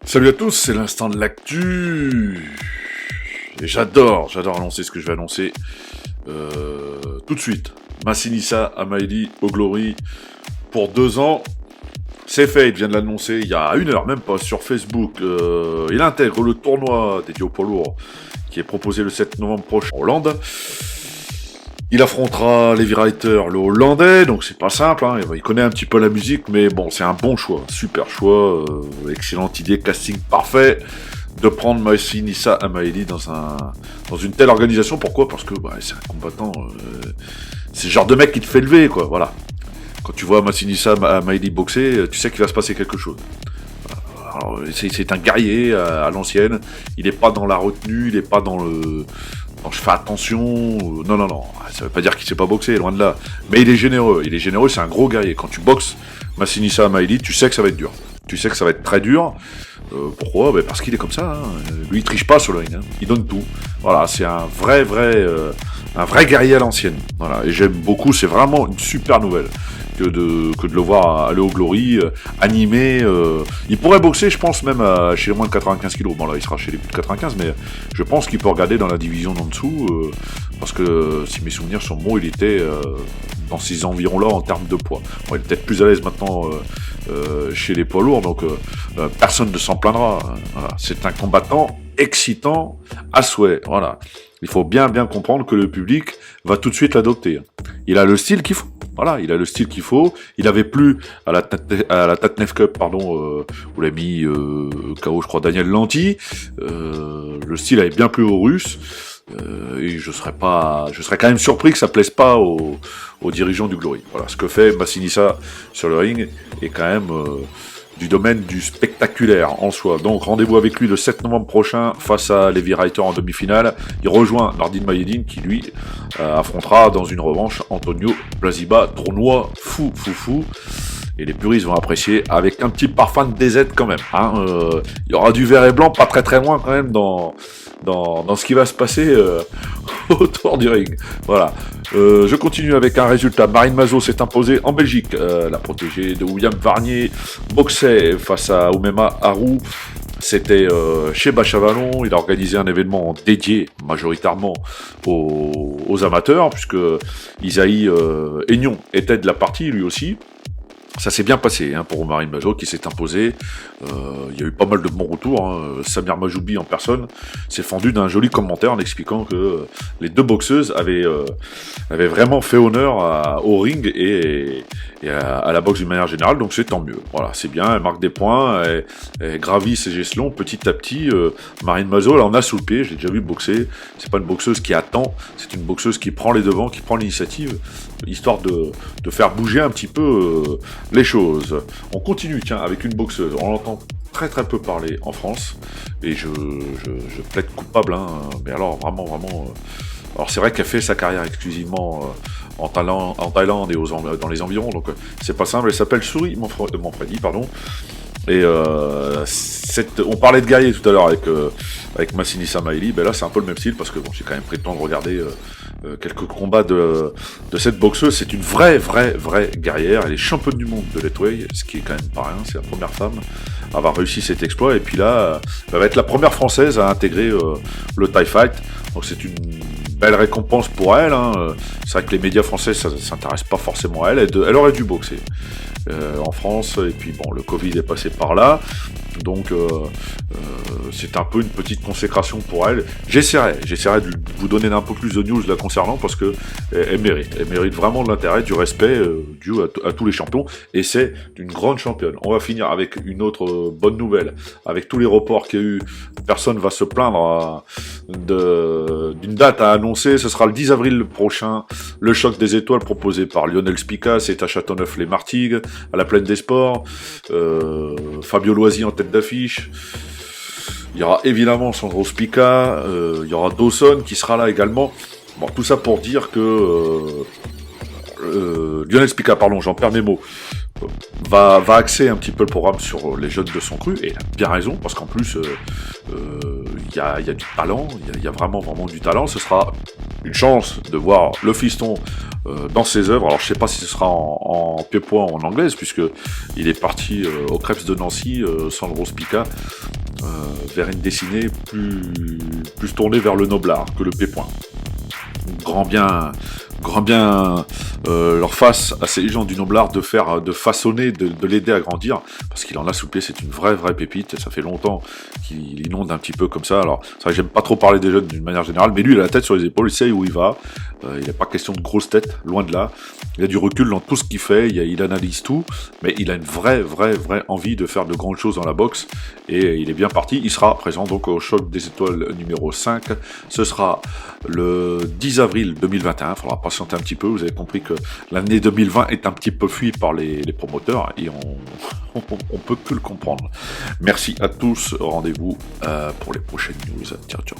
Salut à tous, c'est l'instant de l'actu. Et j'adore annoncer ce que je vais annoncer. Tout de suite. Massinissa Amaili au Glory pour 2 ans. C'est fait, il vient de l'annoncer il y a 1 heure, même pas, sur Facebook. Il intègre le tournoi dédié au poids lourd qui est proposé le 7 novembre prochain en Hollande. Il affrontera Levi Reiter, le Hollandais, donc c'est pas simple, hein. Il connaît un petit peu la musique, mais bon, c'est un bon choix, super choix, excellente idée, casting parfait de prendre Massinissa Amaili dans une telle organisation. Pourquoi ? Parce que c'est un combattant, c'est le genre de mec qui te fait lever, quoi, voilà. Quand tu vois Massinissa Amaili boxer, tu sais qu'il va se passer quelque chose. Alors, c'est un guerrier à l'ancienne, il n'est pas dans la retenue, il n'est pas dans le... je fais attention, non, ça veut pas dire qu'il sait pas boxer, loin de là. Mais il est généreux, c'est un gros guerrier. Quand tu boxes Massinissa Amaili, tu sais que ça va être dur. Tu sais que ça va être très dur. Pourquoi ? Parce qu'il est comme ça, hein. Lui, il triche pas sur le ring, hein. Il donne tout. Voilà, c'est un vrai guerrier à l'ancienne. Voilà, et j'aime beaucoup, c'est vraiment une super nouvelle que de le voir aller au Glory, animé. Il pourrait boxer, je pense, même chez les moins de 95 kilos. Bon, là, il sera chez les plus de 95, mais je pense qu'il peut regarder dans la division d'en dessous, parce que si mes souvenirs sont bons, il était dans ces environs-là en termes de poids. Bon, il est peut-être plus à l'aise maintenant chez les poids lourds, donc personne ne s'en plaindra. Voilà. C'est un combattant excitant à souhait. Voilà. Il faut bien comprendre que le public va tout de suite l'adopter. Il a le style qu'il faut. Voilà, il a le style qu'il faut. Il avait plus à la Tatnef Cup, où l'a mis KO, je crois, Daniel Lanty. Le style avait bien plu aux Russes. Et je serais quand même surpris que ça plaise pas aux dirigeants du Glory. Voilà, ce que fait Massinissa sur le ring est quand même du domaine du spectaculaire en soi. Donc rendez-vous avec lui le 7 novembre prochain face à Levi Reiter en demi-finale. Il rejoint Nordine Mayedine qui lui affrontera dans une revanche Antonio Plaziba. Tournoi fou. Et les puristes vont apprécier avec un petit parfum de DZ quand même. Il y aura du vert et blanc, pas très loin quand même dans ce qui va se passer autour du ring. Voilà. Je continue avec un résultat. Marine Mazo s'est imposée en Belgique. La protégée de William Varnier boxait face à Oumema Harou. C'était chez Bachavalon. Il a organisé un événement dédié majoritairement aux amateurs, puisque Isaïe Aignon était de la partie lui aussi. Ça s'est bien passé pour Marine Mazo qui s'est imposée. Il y a eu pas mal de bons retours. Samir Majoubi en personne s'est fendu d'un joli commentaire en expliquant que les deux boxeuses avaient vraiment fait honneur au ring et à la boxe d'une manière générale. Donc c'est tant mieux. Voilà, c'est bien. Elle marque des points. Elle gravit ses échelons petit à petit. Marine Mazo, là, on a sous le pied. Je l'ai déjà vu boxer. C'est pas une boxeuse qui attend. C'est une boxeuse qui prend les devants, qui prend l'initiative, histoire de faire bouger un petit peu les choses. On continue, avec une boxeuse. On l'entend très peu parler en France, et je plaide coupable, mais alors vraiment. Alors c'est vrai qu'elle fait sa carrière exclusivement en Thaïlande et dans les environs, donc c'est pas simple. Elle s'appelle Souris Manfredi, pardon. Et on parlait de guerrier tout à l'heure avec Massinissa Amaili. Là c'est un peu le même style, parce que j'ai quand même pris le temps de regarder quelques combats de cette boxeuse. C'est une vraie guerrière. Elle est championne du monde de lightweight, ce qui est quand même pas rien. C'est la première femme à avoir réussi cet exploit, et puis là elle va être la première française à intégrer le Thai Fight, donc c'est une belle récompense pour elle. C'est vrai que les médias français ça s'intéressent pas forcément à elle. Elle aurait dû boxer en France, et puis le Covid est passé par là, donc c'est un peu une petite consécration pour elle. J'essaierai de vous donner un peu plus de news la concernant, parce que elle mérite vraiment de l'intérêt, du respect dû à tous les champions, et c'est une grande championne. On va finir avec une autre bonne nouvelle. Avec tous les reports qu'il y a eu, personne va se plaindre d'une date à annoncer. Ce sera le 10 avril prochain, le choc des étoiles proposé par Lionel Spica. C'est à Châteauneuf-les-Martigues, à la Plaine des Sports. Fabio Loisy en tête d'affiche. Il y aura évidemment Sandro Spica, il y aura Dawson qui sera là également. Bon, tout ça pour dire que Lionel Spica, j'en perds mes mots, va axer un petit peu le programme sur les jeunes de son cru, et il a bien raison, parce qu'en plus il y a du talent, il y a vraiment du talent. Ce sera une chance de voir le fiston dans ses œuvres. Alors je sais pas si ce sera en pied-point ou en anglaise, puisque il est parti au Krebs de Nancy, Sandro Spica, vers une dessinée plus tournée vers le noblard que le P-point. Grand bien leur face à ces gens du noblard de façonner, de l'aider à grandir, parce qu'il en a sous le pied, c'est une vraie pépite, ça fait longtemps qu'il inonde un petit peu comme ça. Alors c'est vrai que j'aime pas trop parler des jeunes d'une manière générale, mais lui il a la tête sur les épaules, il sait où il va, il n'est pas question de grosse tête, loin de là, il a du recul dans tout ce qu'il fait, il analyse tout, mais il a une vraie envie de faire de grandes choses dans la boxe, et il est bien parti. Il sera présent donc au Choc des Étoiles numéro 5, ce sera le 10 avril 2021, il faudra patienter un petit peu, vous avez compris que l'année 2020 est un petit peu fuie par les promoteurs, et on peut que le comprendre. Merci à tous, rendez-vous pour les prochaines news, ciao ciao.